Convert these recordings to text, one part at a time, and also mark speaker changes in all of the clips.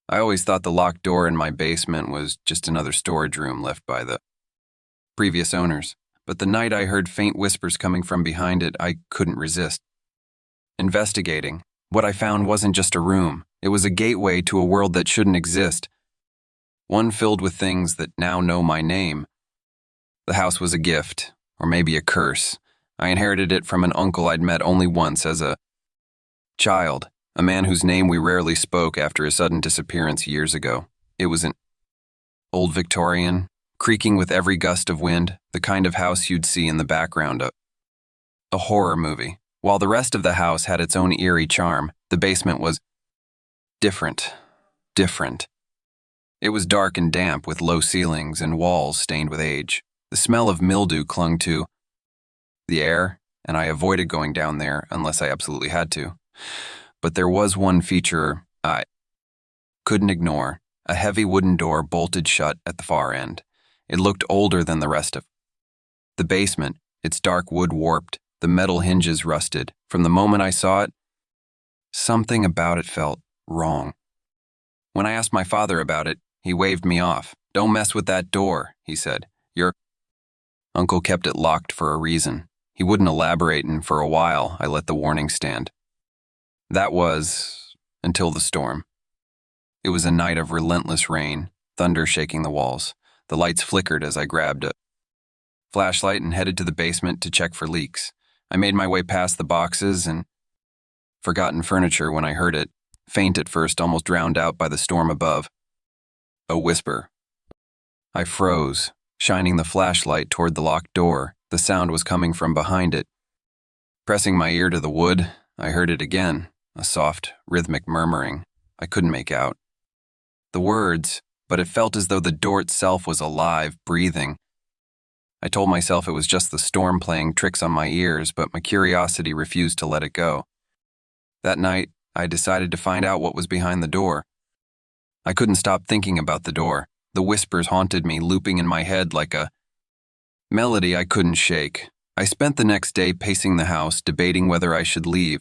Speaker 1: I always thought the locked door in my basement was just another storage room left by the previous owners, but the night I heard faint whispers coming from behind it, I couldn't resist. Investigating, what I found wasn't just a room, it was a gateway to a world that shouldn't exist, one filled with things that now know my name. The house was a gift, or maybe a curse. I inherited it from an uncle I'd met only once as a child, a man whose name we rarely spoke after his sudden disappearance years ago. It was an old Victorian, creaking with every gust of wind, the kind of house you'd see in the background of a horror movie. While the rest of the house had its own eerie charm, the basement was different. It was dark and damp with low ceilings and walls stained with age. The smell of mildew clung to the air, and I avoided going down there unless I absolutely had to. But there was one feature I couldn't ignore, a heavy wooden door bolted shut at the far end. It looked older than the rest of the basement, its dark wood warped, the metal hinges rusted. From the moment I saw it, something about it felt wrong. When I asked my father about it, he waved me off. "Don't mess with that door," he said. "Your uncle kept it locked for a reason." He wouldn't elaborate, and for a while I let the warning stand. That was until the storm. It was a night of relentless rain, thunder shaking the walls. The lights flickered as I grabbed a flashlight and headed to the basement to check for leaks. I made my way past the boxes and forgotten furniture when I heard it, faint at first, almost drowned out by the storm above. A whisper. I froze, shining the flashlight toward the locked door. The sound was coming from behind it. Pressing my ear to the wood, I heard it again, a soft, rhythmic murmuring. I couldn't make out the words, but it felt as though the door itself was alive, breathing. I told myself it was just the storm playing tricks on my ears, but my curiosity refused to let it go. That night, I decided to find out what was behind the door. I couldn't stop thinking about the door. The whispers haunted me, looping in my head like a melody I couldn't shake. I spent the next day pacing the house, debating whether I should leave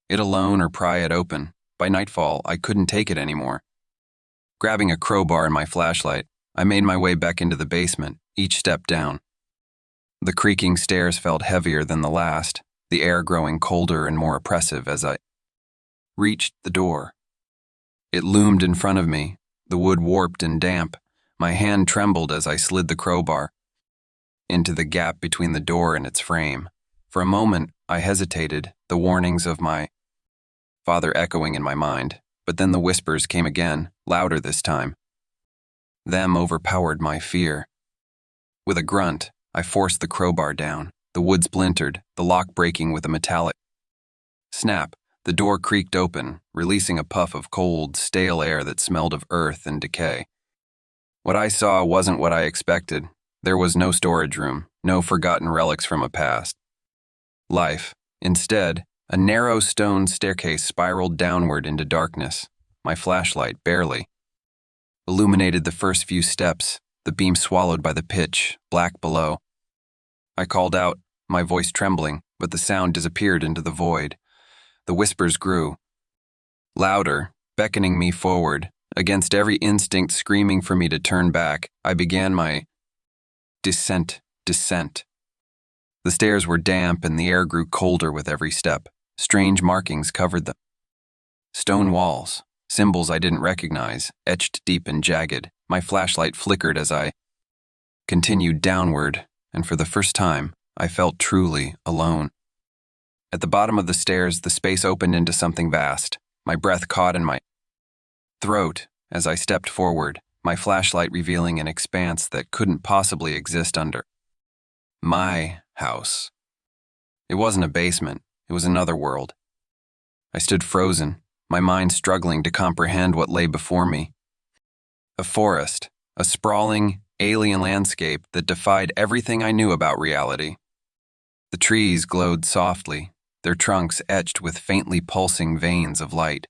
Speaker 1: it alone or pry it open. By nightfall, I couldn't take it anymore. Grabbing a crowbar and my flashlight, I made my way back into the basement, each step down. The creaking stairs felt heavier than the last, the air growing colder and more oppressive as I reached the door. It loomed in front of me, the wood warped and damp. My hand trembled as I slid the crowbar into the gap between the door and its frame. For a moment, I hesitated, the warnings of my father echoing in my mind, but then the whispers came again, louder this time. Them overpowered my fear. With a grunt, I forced the crowbar down. The wood splintered, the lock breaking with a metallic snap. The door creaked open, releasing a puff of cold, stale air that smelled of earth and decay. What I saw wasn't what I expected. There was no storage room, no forgotten relics from a past life. Instead, a narrow stone staircase spiraled downward into darkness. My flashlight barely illuminated the first few steps, the beam swallowed by the pitch, black below. I called out, my voice trembling, but the sound disappeared into the void. The whispers grew louder, beckoning me forward. Against every instinct screaming for me to turn back, I began my descent. The stairs were damp and the air grew colder with every step. Strange markings covered the stone walls, symbols I didn't recognize, etched deep and jagged. My flashlight flickered as I continued downward, and for the first time, I felt truly alone. At the bottom of the stairs, the space opened into something vast. My breath caught in my throat as I stepped forward, my flashlight revealing an expanse that couldn't possibly exist under my house. It wasn't a basement, it was another world. I stood frozen, my mind struggling to comprehend what lay before me. A forest, a sprawling, alien landscape that defied everything I knew about reality. The trees glowed softly, their trunks etched with faintly pulsing veins of light.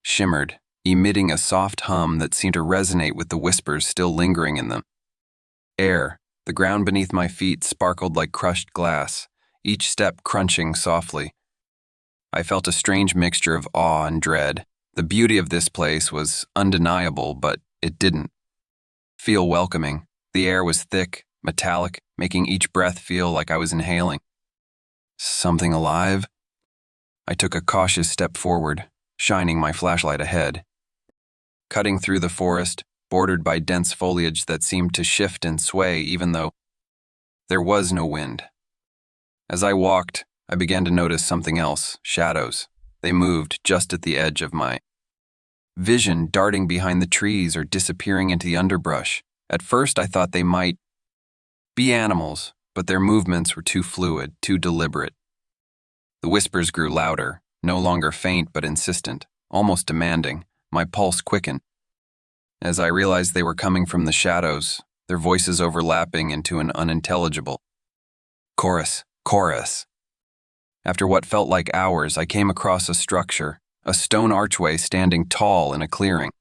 Speaker 1: Shimmered, emitting a soft hum that seemed to resonate with the whispers still lingering in them. Air, the ground beneath my feet sparkled like crushed glass, each step crunching softly. I felt a strange mixture of awe and dread. The beauty of this place was undeniable, but it didn't feel welcoming. The air was thick, metallic, making each breath feel like I was inhaling something alive. I took a cautious step forward, shining my flashlight ahead. Cutting through the forest, bordered by dense foliage that seemed to shift and sway even though there was no wind. As I walked, I began to notice something else, shadows. They moved just at the edge of my vision, darting behind the trees or disappearing into the underbrush. At first, I thought they might be animals, but their movements were too fluid, too deliberate. The whispers grew louder, no longer faint but insistent, almost demanding. My pulse quickened. As I realized they were coming from the shadows, their voices overlapping into an unintelligible chorus. After what felt like hours, I came across a structure, a stone archway standing tall in a clearing.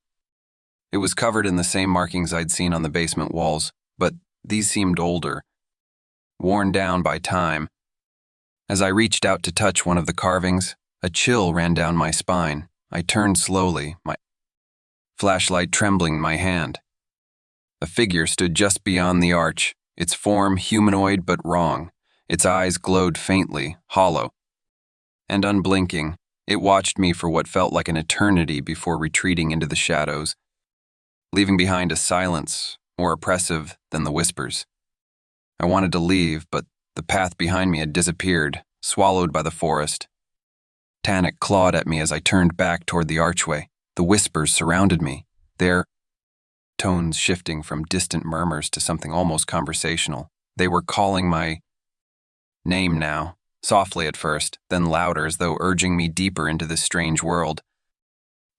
Speaker 1: It was covered in the same markings I'd seen on the basement walls, but these seemed older, worn down by time. As I reached out to touch one of the carvings, a chill ran down my spine. I turned slowly, my flashlight trembling in my hand. A figure stood just beyond the arch, its form humanoid but wrong. Its eyes glowed faintly, hollow, and unblinking. It watched me for what felt like an eternity before retreating into the shadows, leaving behind a silence more oppressive than the whispers. I wanted to leave, but the path behind me had disappeared, swallowed by the forest. Panic clawed at me as I turned back toward the archway. The whispers surrounded me, their tones shifting from distant murmurs to something almost conversational. They were calling my name now, softly at first, then louder as though urging me deeper into this strange world.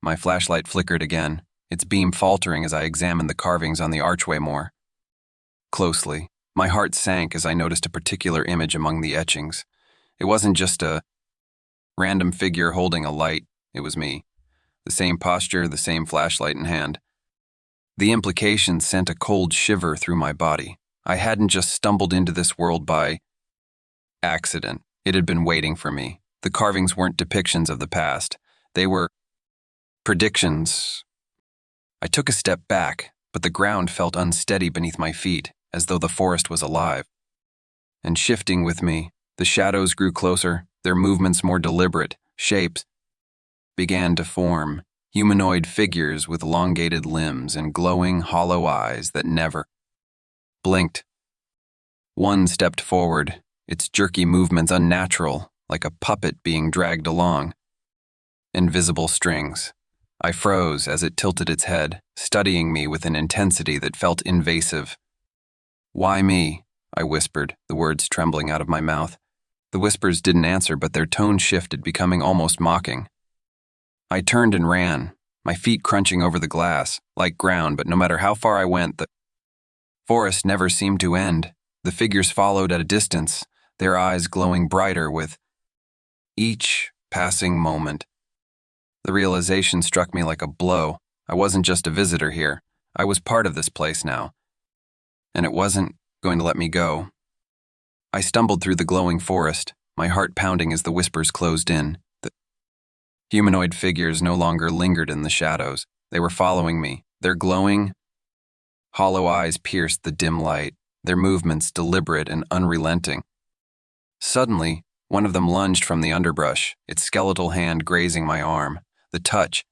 Speaker 1: My flashlight flickered again, its beam faltering as I examined the carvings on the archway more closely. My heart sank as I noticed a particular image among the etchings. It wasn't just a random figure holding a light, it was me. The same posture, the same flashlight in hand. The implication sent a cold shiver through my body. I hadn't just stumbled into this world by accident. It had been waiting for me. The carvings weren't depictions of the past. They were predictions. I took a step back, but the ground felt unsteady beneath my feet, as though the forest was alive. And shifting with me, the shadows grew closer, their movements more deliberate. Shapes began to form, humanoid figures with elongated limbs and glowing, hollow eyes that never blinked. One stepped forward, its jerky movements unnatural, like a puppet being dragged along. Invisible strings. I froze as it tilted its head, studying me with an intensity that felt invasive. "Why me?" I whispered, the words trembling out of my mouth. The whispers didn't answer, but their tone shifted, becoming almost mocking. I turned and ran, my feet crunching over the glass, like ground, but no matter how far I went, the forest never seemed to end. The figures followed at a distance, their eyes glowing brighter with each passing moment. The realization struck me like a blow. I wasn't just a visitor here. I was part of this place now. And it wasn't going to let me go. I stumbled through the glowing forest, my heart pounding as the whispers closed in. The humanoid figures no longer lingered in the shadows. They were following me. Their glowing, hollow eyes pierced the dim light, their movements deliberate and unrelenting. Suddenly, one of them lunged from the underbrush, its skeletal hand grazing my arm. The touch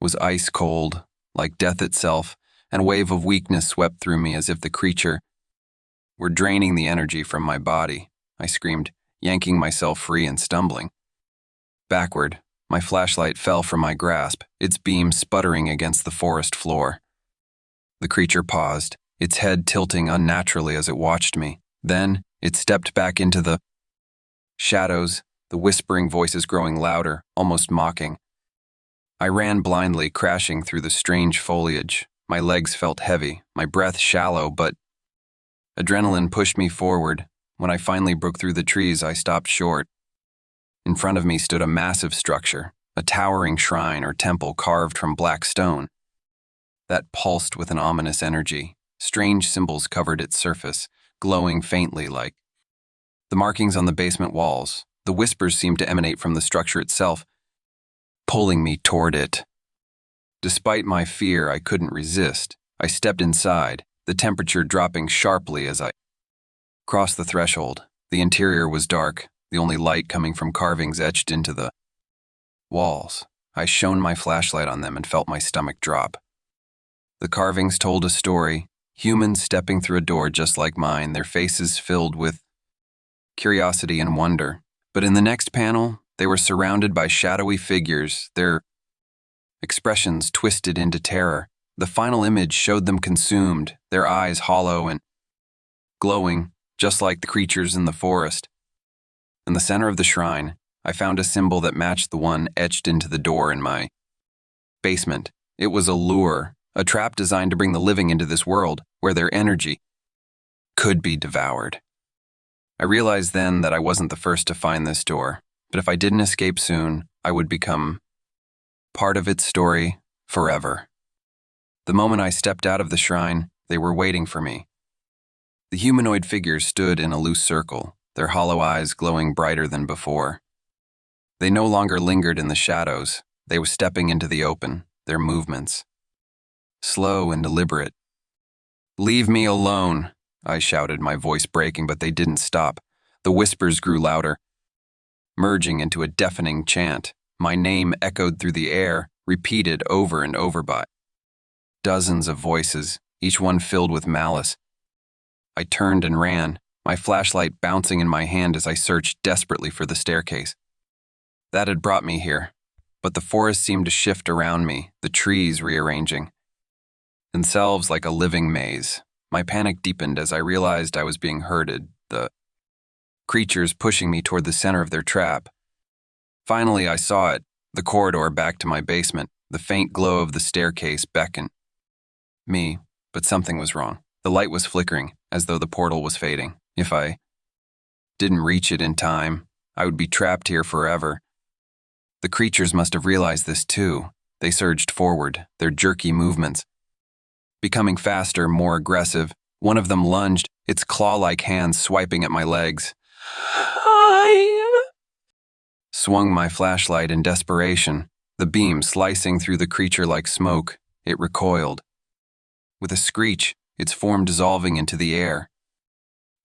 Speaker 1: was ice cold, like death itself, and a wave of weakness swept through me as if the creature were draining the energy from my body. I screamed, yanking myself free and stumbling. Backward, my flashlight fell from my grasp, its beam sputtering against the forest floor. The creature paused, its head tilting unnaturally as it watched me. Then, it stepped back into the shadows, the whispering voices growing louder, almost mocking. I ran blindly, crashing through the strange foliage. My legs felt heavy, my breath shallow, but adrenaline pushed me forward. When I finally broke through the trees, I stopped short. In front of me stood a massive structure, a towering shrine or temple carved from black stone that pulsed with an ominous energy. Strange symbols covered its surface, glowing faintly like the markings on the basement walls. The whispers seemed to emanate from the structure itself, pulling me toward it. Despite my fear, I couldn't resist. I stepped inside, the temperature dropping sharply as I crossed the threshold. The interior was dark, the only light coming from carvings etched into the walls. I shone my flashlight on them and felt my stomach drop. The carvings told a story, humans stepping through a door just like mine, their faces filled with curiosity and wonder. But in the next panel, they were surrounded by shadowy figures, their expressions twisted into terror. The final image showed them consumed, their eyes hollow and glowing, just like the creatures in the forest. In the center of the shrine, I found a symbol that matched the one etched into the door in my basement. It was a lure, a trap designed to bring the living into this world, where their energy could be devoured. I realized then that I wasn't the first to find this door, but if I didn't escape soon, I would become part of its story forever. The moment I stepped out of the shrine, they were waiting for me. The humanoid figures stood in a loose circle, their hollow eyes glowing brighter than before. They no longer lingered in the shadows. They were stepping into the open, their movements slow and deliberate. "Leave me alone," I shouted, my voice breaking, but they didn't stop. The whispers grew louder, merging into a deafening chant. My name echoed through the air, repeated over and over by dozens of voices, each one filled with malice. I turned and ran, my flashlight bouncing in my hand as I searched desperately for the staircase. That had brought me here, but the forest seemed to shift around me, the trees rearranging themselves like a living maze. My panic deepened as I realized I was being herded, the creatures pushing me toward the center of their trap. Finally, I saw it, the corridor back to my basement. The faint glow of the staircase beckoned me, but something was wrong. The light was flickering, as though the portal was fading. If I didn't reach it in time, I would be trapped here forever. The creatures must have realized this too. They surged forward, their jerky movements becoming faster, more aggressive. One of them lunged, its claw-like hands swiping at my legs. I swung my flashlight in desperation, the beam slicing through the creature like smoke. It recoiled. With a screech, its form dissolving into the air.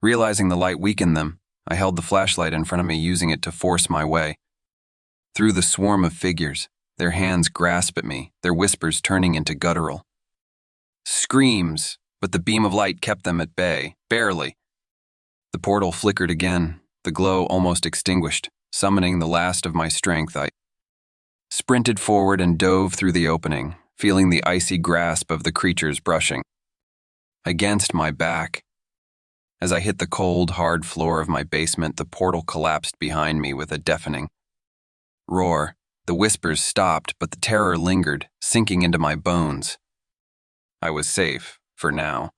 Speaker 1: Realizing the light weakened them, I held the flashlight in front of me, using it to force my way through the swarm of figures. Their hands grasp at me, their whispers turning into guttural screams, but the beam of light kept them at bay, barely. The portal flickered again, the glow almost extinguished. Summoning the last of my strength, I sprinted forward and dove through the opening, feeling the icy grasp of the creatures brushing against my back. As I hit the cold, hard floor of my basement, the portal collapsed behind me with a deafening roar. The whispers stopped, but the terror lingered, sinking into my bones. I was safe, for now.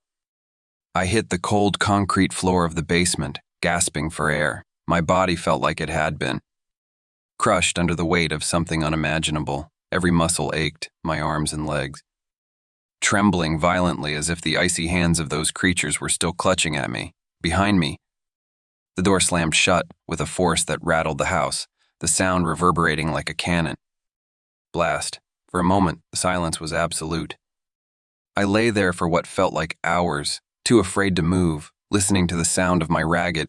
Speaker 1: I hit the cold concrete floor of the basement, gasping for air. My body felt like it had been crushed under the weight of something unimaginable. Every muscle ached, my arms and legs trembling violently as if the icy hands of those creatures were still clutching at me. Behind me, the door slammed shut with a force that rattled the house, the sound reverberating like a cannon blast. For a moment, the silence was absolute. I lay there for what felt like hours, too afraid to move, listening to the sound of my ragged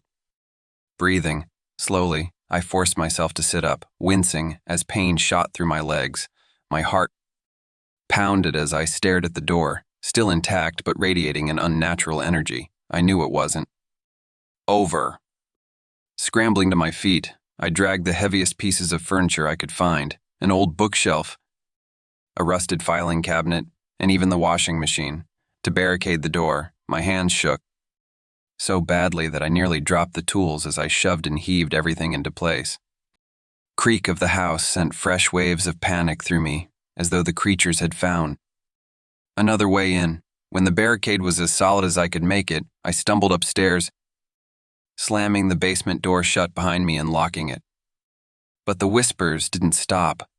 Speaker 1: breathing. Slowly, I forced myself to sit up, wincing as pain shot through my legs. My heart pounded as I stared at the door, still intact but radiating an unnatural energy. I knew it wasn't over. Scrambling to my feet, I dragged the heaviest pieces of furniture I could find, an old bookshelf, a rusted filing cabinet, and even the washing machine, to barricade the door. My hands shook so badly that I nearly dropped the tools as I shoved and heaved everything into place. Creak of the house sent fresh waves of panic through me, as though the creatures had found another way in. When the barricade was as solid as I could make it, I stumbled upstairs, slamming the basement door shut behind me and locking it. But the whispers didn't stop.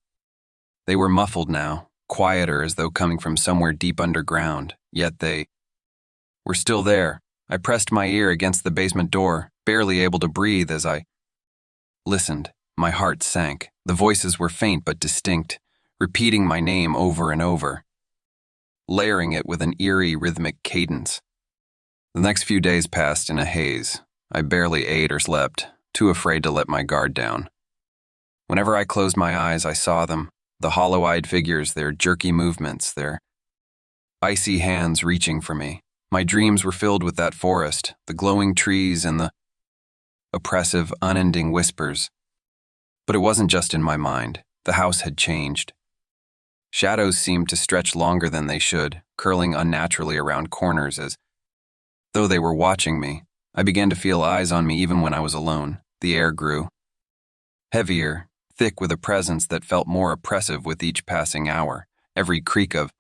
Speaker 1: They were muffled now, quieter as though coming from somewhere deep underground, yet they were still there. I pressed my ear against the basement door, barely able to breathe as I listened. My heart sank. The voices were faint but distinct, repeating my name over and over, layering it with an eerie rhythmic cadence. The next few days passed in a haze. I barely ate or slept, too afraid to let my guard down. Whenever I closed my eyes, I saw them, the hollow-eyed figures, their jerky movements, their icy hands reaching for me. My dreams were filled with that forest, the glowing trees, and the oppressive, unending whispers. But it wasn't just in my mind. The house had changed. Shadows seemed to stretch longer than they should, curling unnaturally around corners as though they were watching me. I began to feel eyes on me even when I was alone. The air grew heavier, thick with a presence that felt more oppressive with each passing hour. Every creak of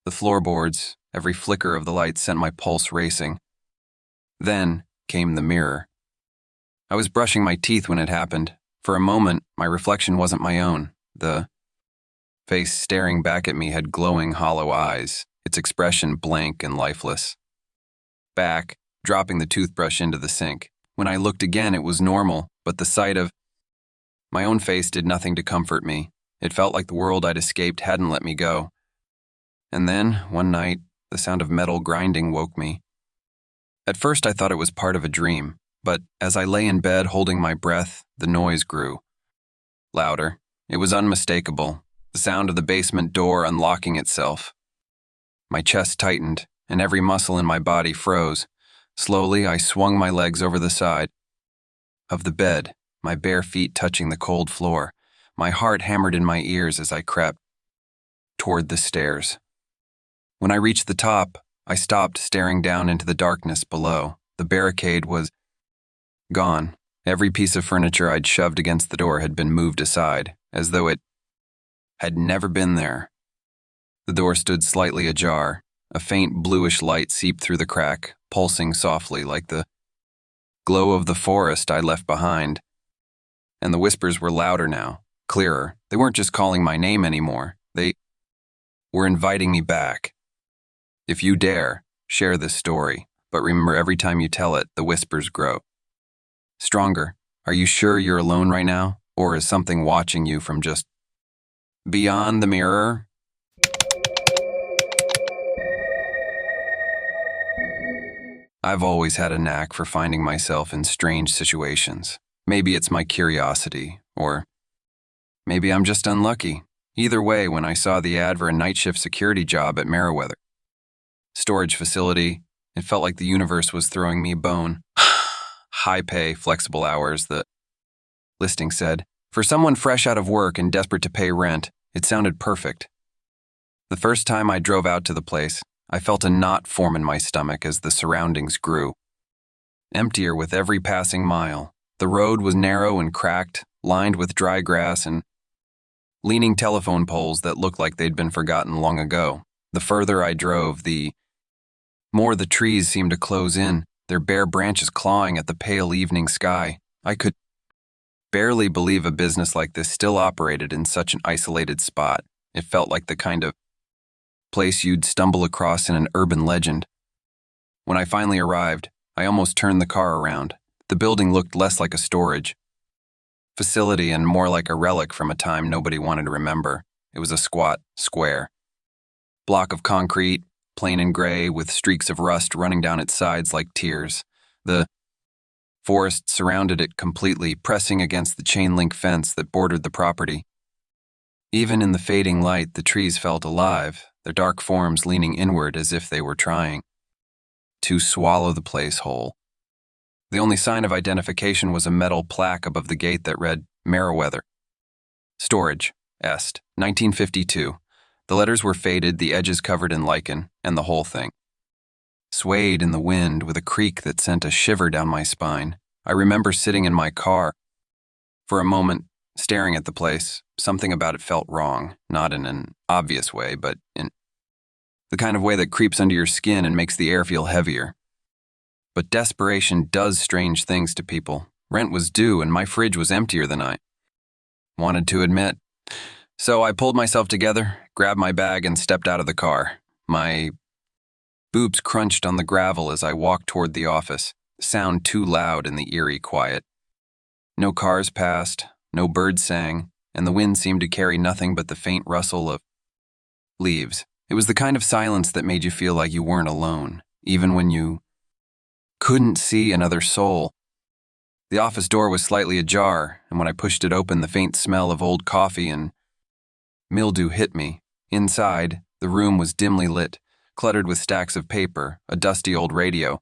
Speaker 1: the floorboards, every flicker of the light sent my pulse racing. Then came the mirror. I was brushing my teeth when it happened. For a moment, my reflection wasn't my own. The face staring back at me had glowing, hollow eyes, its expression blank and lifeless. Back, dropping the toothbrush into the sink. When I looked again, it was normal, but the sight of my own face did nothing to comfort me. It felt like the world I'd escaped hadn't let me go. And then, one night, the sound of metal grinding woke me. At first, I thought it was part of a dream, but as I lay in bed holding my breath, the noise grew louder. It was unmistakable, the sound of the basement door unlocking itself. My chest tightened, and every muscle in my body froze. Slowly, I swung my legs over the side of the bed, my bare feet touching the cold floor. My heart hammered in my ears as I crept toward the stairs. When I reached the top, I stopped, staring down into the darkness below. The barricade was gone. Every piece of furniture I'd shoved against the door had been moved aside, as though it had never been there. The door stood slightly ajar. A faint bluish light seeped through the crack, pulsing softly like the glow of the forest I left behind. And the whispers were louder now, clearer. They weren't just calling my name anymore. They were inviting me back. If you dare, share this story, but remember, every time you tell it, the whispers grow stronger. Are you sure you're alone right now? Or is something watching you from just beyond the mirror? I've always had a knack for finding myself in strange situations. Maybe it's my curiosity, or maybe I'm just unlucky. Either way, when I saw the ad for a night shift security job at Meriwether storage facility, it felt like the universe was throwing me a bone. High pay, flexible hours, the listing said. For someone fresh out of work and desperate to pay rent, it sounded perfect. The first time I drove out to the place, I felt a knot form in my stomach as the surroundings grew emptier with every passing mile. The road was narrow and cracked, lined with dry grass and leaning telephone poles that looked like they'd been forgotten long ago. The further I drove, the more the trees seemed to close in, their bare branches clawing at the pale evening sky. I could barely believe a business like this still operated in such an isolated spot. It felt like the kind of place you'd stumble across in an urban legend. When I finally arrived, I almost turned the car around. The building looked less like a storage facility and more like a relic from a time nobody wanted to remember. It was a squat, square block of concrete, plain and gray, with streaks of rust running down its sides like tears. The forest surrounded it completely, pressing against the chain-link fence that bordered the property. Even in the fading light, the trees felt alive, their dark forms leaning inward as if they were trying to swallow the place whole. The only sign of identification was a metal plaque above the gate that read, Meriwether Storage, Est, 1952. The letters were faded, the edges covered in lichen, and the whole thing swayed in the wind with a creak that sent a shiver down my spine. I remember sitting in my car for a moment, staring at the place. Something about it felt wrong, not in an obvious way, but in the kind of way that creeps under your skin and makes the air feel heavier. But desperation does strange things to people. Rent was due, and my fridge was emptier than I wanted to admit. So I pulled myself together, grabbed my bag, and stepped out of the car. My boobs crunched on the gravel as I walked toward the office, sound too loud in the eerie quiet. No cars passed, No birds sang, and the wind seemed to carry nothing but the faint rustle of leaves. It was the kind of silence that made you feel like you weren't alone, even when you couldn't see another soul. The office door was slightly ajar, and when I pushed it open, the faint smell of old coffee and mildew hit me. Inside, the room was dimly lit, cluttered with stacks of paper, a dusty old radio,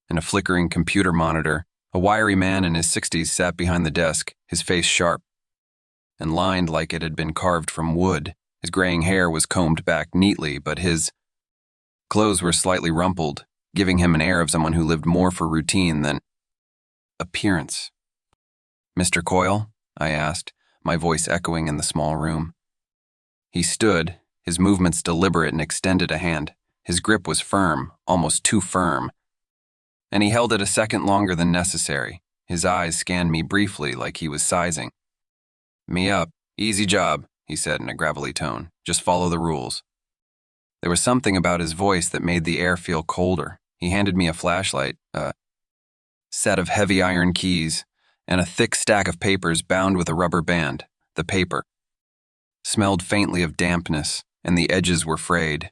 Speaker 1: and a flickering computer monitor. A wiry man in his 60s sat behind the desk, his face sharp and lined like it had been carved from wood. His graying hair was combed back neatly, but his clothes were slightly rumpled, giving him an air of someone who lived more for routine than appearance. "Mr. Coyle?" I asked, my voice echoing in the small room. He stood, his movements deliberate, and extended a hand. His grip was firm, almost too firm, and he held it a second longer than necessary. His eyes scanned me briefly like he was sizing me up. "Easy job," he said in a gravelly tone. "Just follow the rules." There was something about his voice that made the air feel colder. He handed me a flashlight, a set of heavy iron keys, and a thick stack of papers bound with a rubber band. The paper smelled faintly of dampness, and the edges were frayed.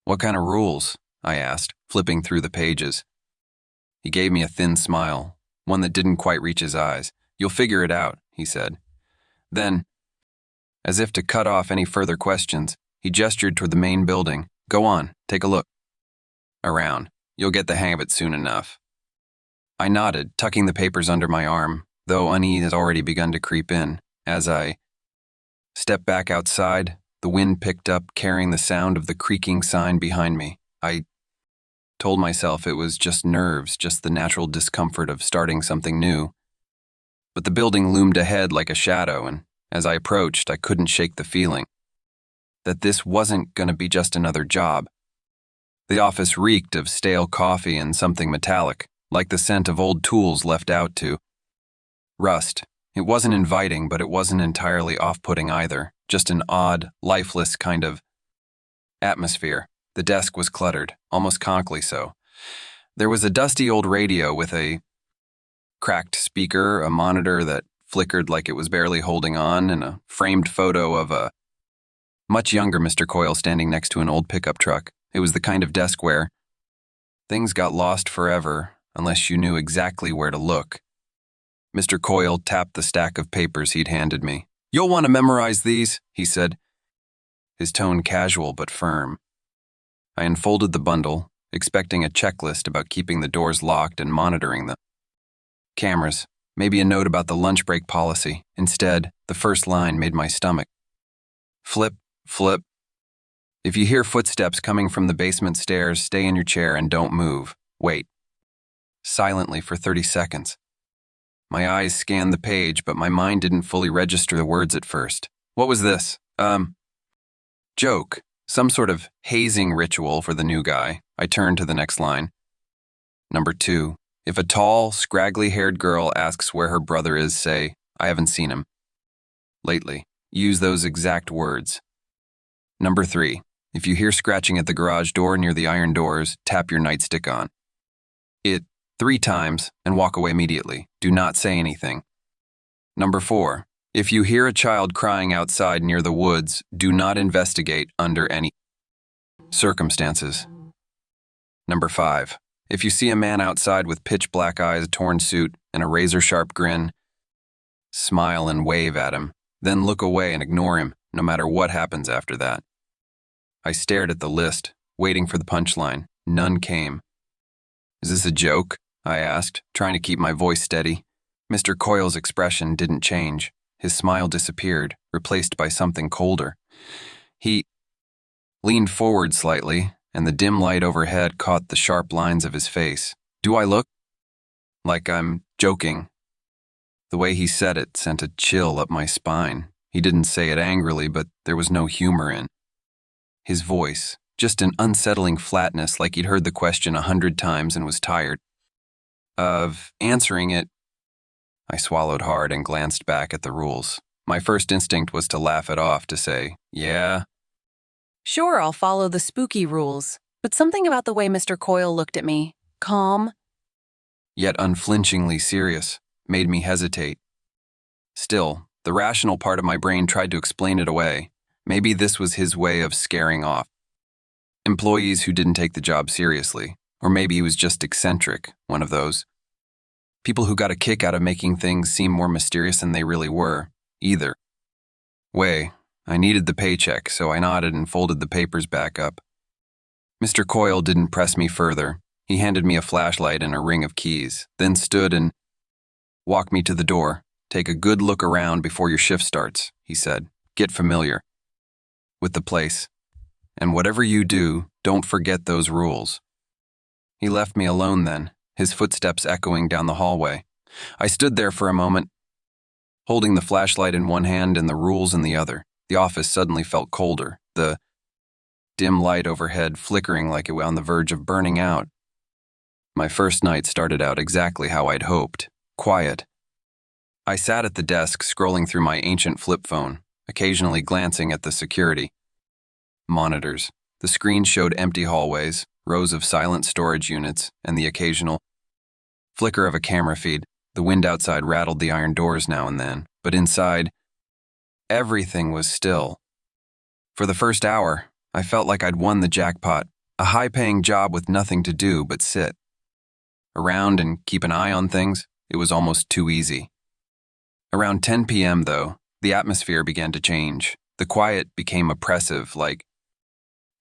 Speaker 1: "What kind of rules?" I asked, flipping through the pages. He gave me a thin smile, one that didn't quite reach his eyes. "You'll figure it out," he said. Then, as if to cut off any further questions, he gestured toward the main building. "Go on, take a look around. You'll get the hang of it soon enough." I nodded, tucking the papers under my arm, though unease had already begun to creep in. As I stepped back outside, the wind picked up, carrying the sound of the creaking sign behind me. I told myself it was just nerves, just the natural discomfort of starting something new. But the building loomed ahead like a shadow, and as I approached, I couldn't shake the feeling that this wasn't going to be just another job. The office reeked of stale coffee and something metallic, like the scent of old tools left out to rust. It wasn't inviting, but it wasn't entirely off-putting either, just an odd, lifeless kind of atmosphere. The desk was cluttered, almost comically so. There was a dusty old radio with a cracked speaker, a monitor that flickered like it was barely holding on, and a framed photo of a much younger Mr. Coyle standing next to an old pickup truck. It was the kind of desk where things got lost forever unless you knew exactly where to look. Mr. Coyle tapped the stack of papers he'd handed me. "You'll want to memorize these," he said, his tone casual but firm. I unfolded the bundle, expecting a checklist about keeping the doors locked and monitoring them. Cameras, maybe a note about the lunch break policy. Instead, the first line made my stomach flip, flip. "If you hear footsteps coming from the basement stairs, stay in your chair and don't move. Wait." Silently for 30 seconds. My eyes scanned the page, but my mind didn't fully register the words at first. What was this? Joke. Some sort of hazing ritual for the new guy. I turned to the next line. Number 2. If a tall, scraggly-haired girl asks where her brother is, say, "I haven't seen him lately." Use those exact words. Number 3. If you hear scratching at the garage door near the iron doors, tap your nightstick on it 3 times and walk away immediately. Do not say anything. Number 4. If you hear a child crying outside near the woods, do not investigate under any circumstances. Number 5. If you see a man outside with pitch black eyes, a torn suit, and a razor-sharp grin, smile and wave at him, then look away and ignore him, no matter what happens after that. I stared at the list, waiting for the punchline. None came. "Is this a joke?" I asked, trying to keep my voice steady. Mr. Coyle's expression didn't change. His smile disappeared, replaced by something colder. He leaned forward slightly, and the dim light overhead caught the sharp lines of his face. "Do I look like I'm joking?" The way he said it sent a chill up my spine. He didn't say it angrily, but there was no humor in his voice, just an unsettling flatness, like he'd heard the question 100 times and was tired of answering it. I swallowed hard and glanced back at the rules. My first instinct was to laugh it off, to say, "Yeah,
Speaker 2: Sure, I'll follow the spooky rules, but something about the way Mr. Coyle looked at me, calm,
Speaker 1: yet unflinchingly serious, made me hesitate. Still, the rational part of my brain tried to explain it away. Maybe this was his way of scaring off employees who didn't take the job seriously. Or maybe he was just eccentric, one of those. People who got a kick out of making things seem more mysterious than they really were. Either way, I needed the paycheck, so I nodded and folded the papers back up. Mr. Coyle didn't press me further. He handed me a flashlight and a ring of keys, then stood and walked me to the door. "Take a good look around before your shift starts," he said. "Get familiar with the place. And whatever you do, don't forget those rules." He left me alone then, his footsteps echoing down the hallway. I stood there for a moment, holding the flashlight in one hand and the rules in the other. The office suddenly felt colder, the dim light overhead flickering like it was on the verge of burning out. My first night started out exactly how I'd hoped, quiet. I sat at the desk scrolling through my ancient flip phone, occasionally glancing at the security monitors. The screen showed empty hallways, rows of silent storage units, and the occasional flicker of a camera feed. The wind outside rattled the iron doors now and then, but inside, everything was still. For the first hour, I felt like I'd won the jackpot, a high-paying job with nothing to do but sit around and keep an eye on things. It was almost too easy. Around 10 p.m., though, the atmosphere began to change. The quiet became oppressive, like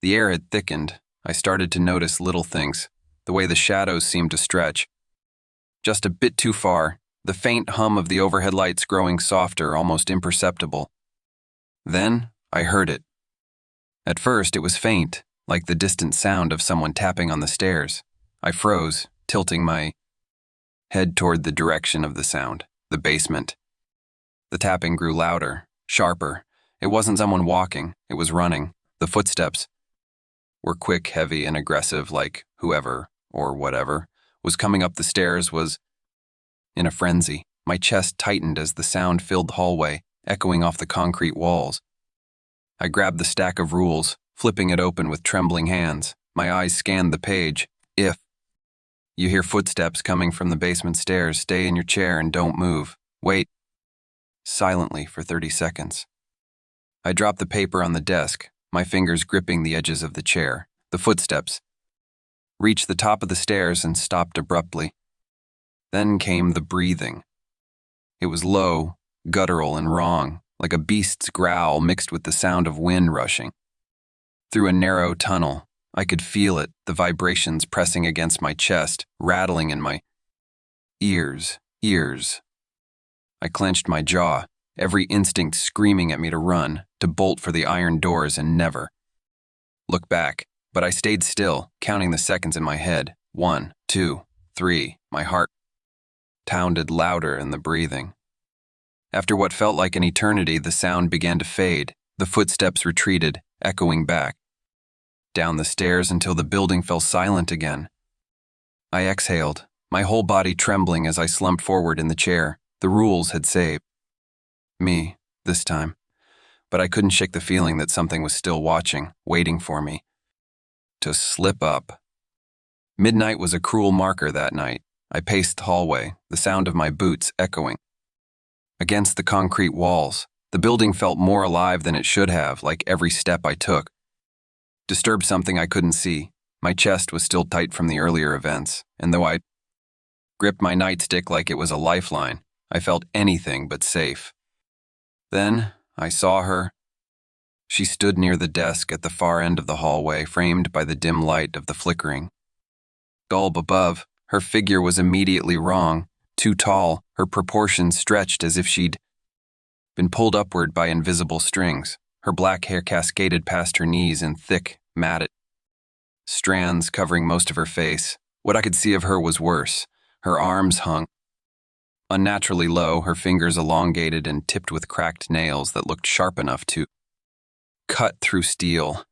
Speaker 1: the air had thickened. I started to notice little things, the way the shadows seemed to stretch just a bit too far, the faint hum of the overhead lights growing softer, almost imperceptible. Then I heard it. At first, it was faint, like the distant sound of someone tapping on the stairs. I froze, tilting my head toward the direction of the sound, the basement. The tapping grew louder, sharper. It wasn't someone walking, it was running. The footsteps were quick, heavy, and aggressive, like whoever, or whatever, was coming up the stairs was in a frenzy. My chest tightened as the sound filled the hallway, echoing off the concrete walls. I grabbed the stack of rules, flipping it open with trembling hands. My eyes scanned the page. If you hear footsteps coming from the basement stairs, stay in your chair and don't move. Wait silently for 30 seconds. I dropped the paper on the desk, my fingers gripping the edges of the chair. The footsteps reached the top of the stairs and stopped abruptly. Then came the breathing. It was low, guttural, and wrong, like a beast's growl mixed with the sound of wind rushing. Through a narrow tunnel, I could feel it, the vibrations pressing against my chest, rattling in my ears. I clenched my jaw, every instinct screaming at me to run, to bolt for the iron doors and never look back. But I stayed still, counting the seconds in my head. 1, 2, 3. My heart pounded louder in the breathing. After what felt like an eternity, the sound began to fade. The footsteps retreated, echoing back down the stairs until the building fell silent again. I exhaled, my whole body trembling as I slumped forward in the chair. The rules had saved me, this time. But I couldn't shake the feeling that something was still watching, waiting for me to slip up. Midnight was a cruel marker that night. I paced the hallway, the sound of my boots echoing against the concrete walls. The building felt more alive than it should have, like every step I took disturbed something I couldn't see. My chest was still tight from the earlier events, and though I gripped my nightstick like it was a lifeline, I felt anything but safe. Then I saw her. She stood near the desk at the far end of the hallway, framed by the dim light of the flickering bulb above. Her figure was immediately wrong, too tall, her proportions stretched as if she'd been pulled upward by invisible strings. Her black hair cascaded past her knees in thick, matted strands covering most of her face. What I could see of her was worse. Her arms hung unnaturally low, her fingers elongated and tipped with cracked nails that looked sharp enough to cut through steel.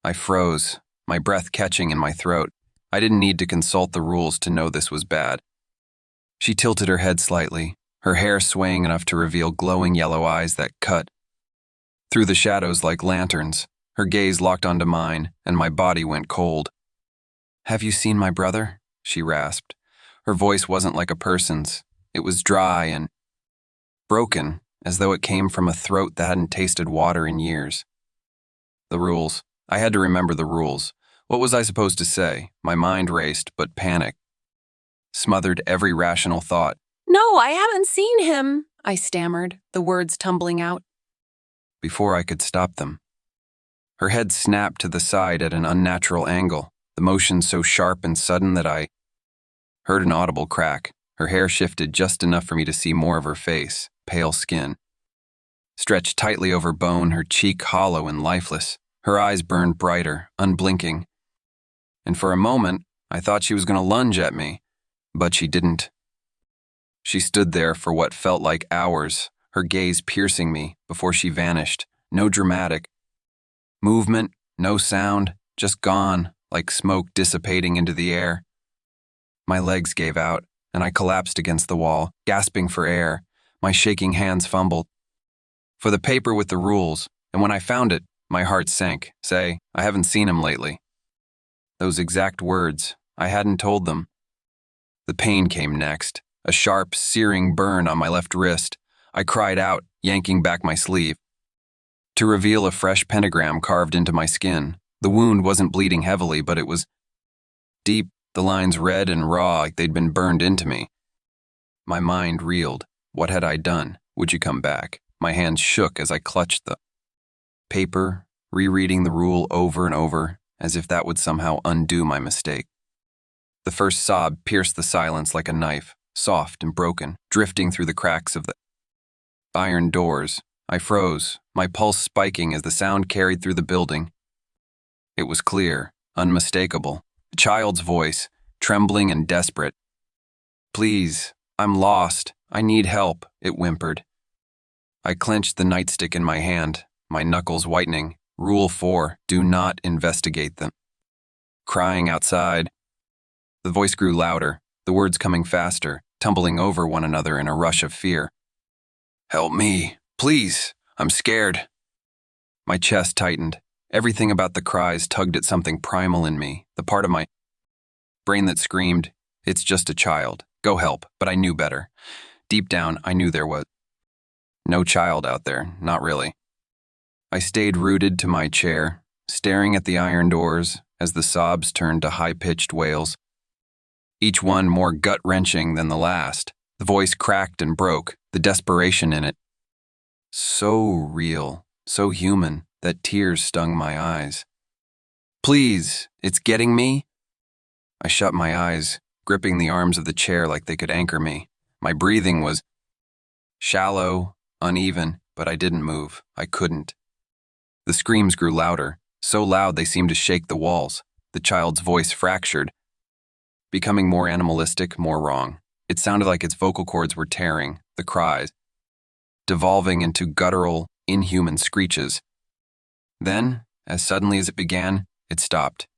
Speaker 1: I froze, my breath catching in my throat. I didn't need to consult the rules to know this was bad. She tilted her head slightly, her hair swaying enough to reveal glowing yellow eyes that cut through the shadows like lanterns. Her gaze locked onto mine, and my body went cold. "Have you seen my brother?" she rasped. Her voice wasn't like a person's. It was dry and broken, as though it came from a throat that hadn't tasted water in years. The rules. I had to remember the rules. What was I supposed to say? My mind raced, but panic smothered every rational thought.
Speaker 2: No, I haven't seen him, I stammered, the words tumbling out.
Speaker 1: Before I could stop them, her head snapped to the side at an unnatural angle, the motion so sharp and sudden that I heard an audible crack. Her hair shifted just enough for me to see more of her face, pale skin, stretched tightly over bone, her cheek hollow and lifeless. Her eyes burned brighter, unblinking. And for a moment, I thought she was going to lunge at me, but she didn't. She stood there for what felt like hours, her gaze piercing me before she vanished. No dramatic movement, no sound, just gone, like smoke dissipating into the air. My legs gave out, and I collapsed against the wall, gasping for air. My shaking hands fumbled for the paper with the rules, and when I found it, my heart sank. Say, I haven't seen him lately. Those exact words, I hadn't told them. The pain came next, a sharp, searing burn on my left wrist. I cried out, yanking back my sleeve, to reveal a fresh pentagram carved into my skin. The wound wasn't bleeding heavily, but it was deep, the lines red and raw like they'd been burned into me. My mind reeled. What had I done? Would you come back? My hands shook as I clutched the paper, rereading the rule over and over, as if that would somehow undo my mistake. The first sob pierced the silence like a knife, soft and broken, drifting through the cracks of the iron doors. I froze, my pulse spiking as the sound carried through the building. It was clear, unmistakable. A child's voice, trembling and desperate. Please, I'm lost. I need help, it whimpered. I clenched the nightstick in my hand, my knuckles whitening. Rule 4, do not investigate them. Crying outside. The voice grew louder, the words coming faster, tumbling over one another in a rush of fear. Help me, please, I'm scared. My chest tightened. Everything about the cries tugged at something primal in me, the part of my brain that screamed, it's just a child, go help, but I knew better. Deep down, I knew there was no child out there, not really. I stayed rooted to my chair, staring at the iron doors as the sobs turned to high-pitched wails, each one more gut-wrenching than the last. The voice cracked and broke, the desperation in it. So real, so human, that tears stung my eyes. Please, it's getting me? I shut my eyes, gripping the arms of the chair like they could anchor me. My breathing was shallow, uneven, but I didn't move. I couldn't. The screams grew louder, so loud they seemed to shake the walls. The child's voice fractured, becoming more animalistic, more wrong. It sounded like its vocal cords were tearing, the cries, devolving into guttural, inhuman screeches. Then, as suddenly as it began, it stopped.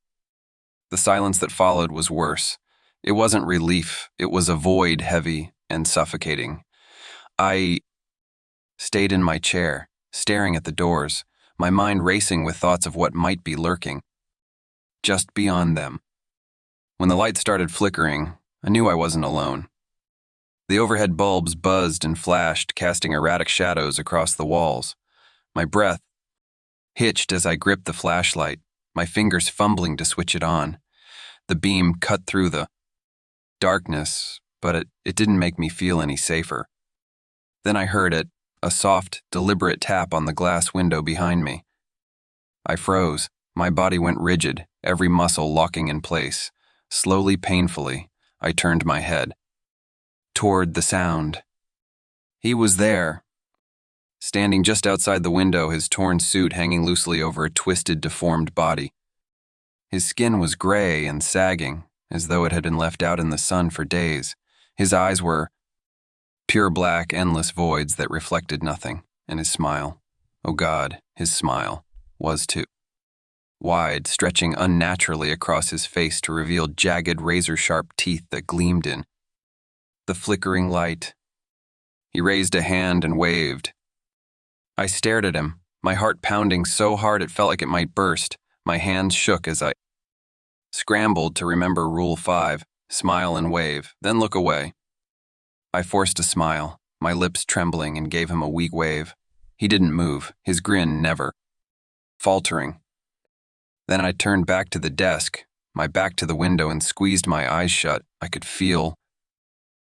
Speaker 1: The silence that followed was worse. It wasn't relief, it was a void heavy and suffocating. I stayed in my chair, staring at the doors, my mind racing with thoughts of what might be lurking just beyond them. When the light started flickering, I knew I wasn't alone. The overhead bulbs buzzed and flashed, casting erratic shadows across the walls. My breath hitched as I gripped the flashlight, my fingers fumbling to switch it on. The beam cut through the darkness, but it didn't make me feel any safer. Then I heard it, a soft, deliberate tap on the glass window behind me. I froze. My body went rigid, every muscle locking in place. Slowly, painfully, I turned my head toward the sound. He was there, standing just outside the window, his torn suit hanging loosely over a twisted, deformed body. His skin was gray and sagging, as though it had been left out in the sun for days. His eyes were pure black, endless voids that reflected nothing, and his smile, oh God, his smile, was too wide, stretching unnaturally across his face to reveal jagged, razor-sharp teeth that gleamed in the flickering light. He raised a hand and waved. I stared at him, my heart pounding so hard it felt like it might burst. My hands shook as I scrambled to remember Rule 5, smile and wave, then look away. I forced a smile, my lips trembling, and gave him a weak wave. He didn't move, his grin never faltering. Then I turned back to the desk, my back to the window, and squeezed my eyes shut. I could feel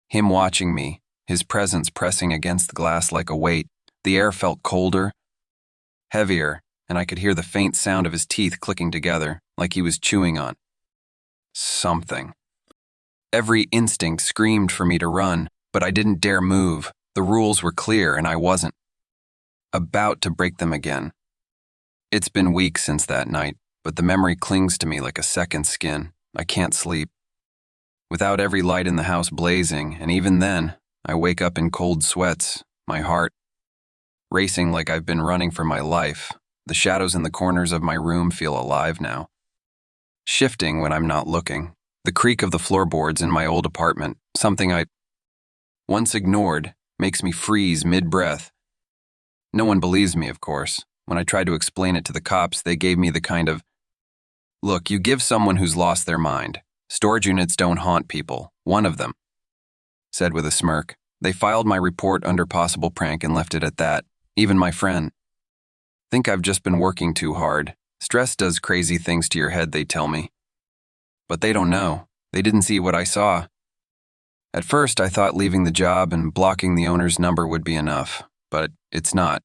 Speaker 1: him watching me, his presence pressing against the glass like a weight. The air felt colder, heavier, and I could hear the faint sound of his teeth clicking together, like he was chewing on something. Every instinct screamed for me to run, but I didn't dare move. The rules were clear, and I wasn't about to break them again. It's been weeks since that night, but the memory clings to me like a second skin. I can't sleep. Without every light in the house blazing, and even then, I wake up in cold sweats, my heart racing like I've been running for my life. The shadows in the corners of my room feel alive now, shifting when I'm not looking. The creak of the floorboards in my old apartment, something I once ignored, makes me freeze mid-breath. No one believes me, of course. When I tried to explain it to the cops, they gave me the kind of, "Look, you give someone who's lost their mind. Storage units don't haunt people. One of them," said with a smirk. They filed my report under possible prank and left it at that. Even my friend think I've just been working too hard. Stress does crazy things to your head, they tell me. But they don't know. They didn't see what I saw. At first, I thought leaving the job and blocking the owner's number would be enough, but it's not.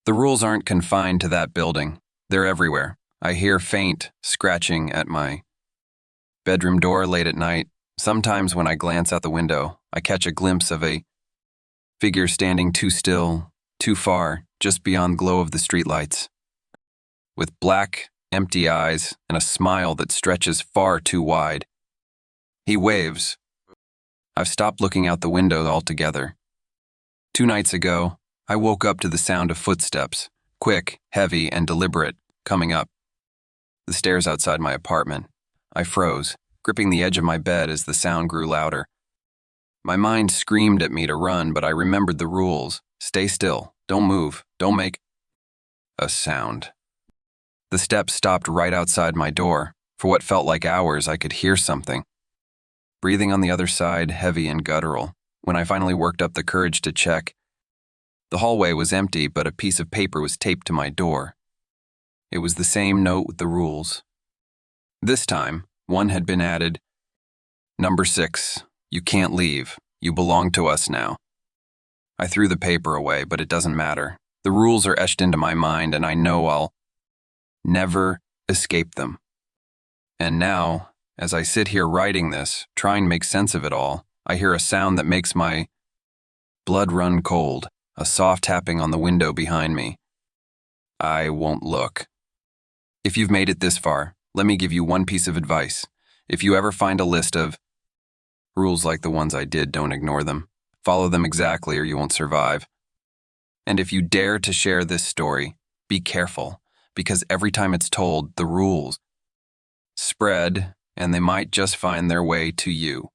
Speaker 1: The rules aren't confined to that building. They're everywhere. I hear faint scratching at my bedroom door late at night. Sometimes when I glance out the window, I catch a glimpse of a figure standing too still, too far, just beyond the glow of the streetlights, with black, empty eyes and a smile that stretches far too wide. He waves. I've stopped looking out the window altogether. 2 nights ago, I woke up to the sound of footsteps, quick, heavy, and deliberate, coming up the stairs outside my apartment. I froze, gripping the edge of my bed as the sound grew louder. My mind screamed at me to run, but I remembered the rules. Stay still, don't move, don't make a sound. The steps stopped right outside my door. For what felt like hours, I could hear something. Breathing on the other side, heavy and guttural. When I finally worked up the courage to check, the hallway was empty, but a piece of paper was taped to my door. It was the same note with the rules. This time, one had been added. Number 6, you can't leave. You belong to us now. I threw the paper away, but it doesn't matter. The rules are etched into my mind, and I know I'll never escape them. And now, as I sit here writing this, trying to make sense of it all, I hear a sound that makes my blood run cold, a soft tapping on the window behind me. I won't look. If you've made it this far, let me give you one piece of advice. If you ever find a list of rules like the ones I did, don't ignore them. Follow them exactly or you won't survive. And if you dare to share this story, be careful, because every time it's told, the rules spread, and they might just find their way to you.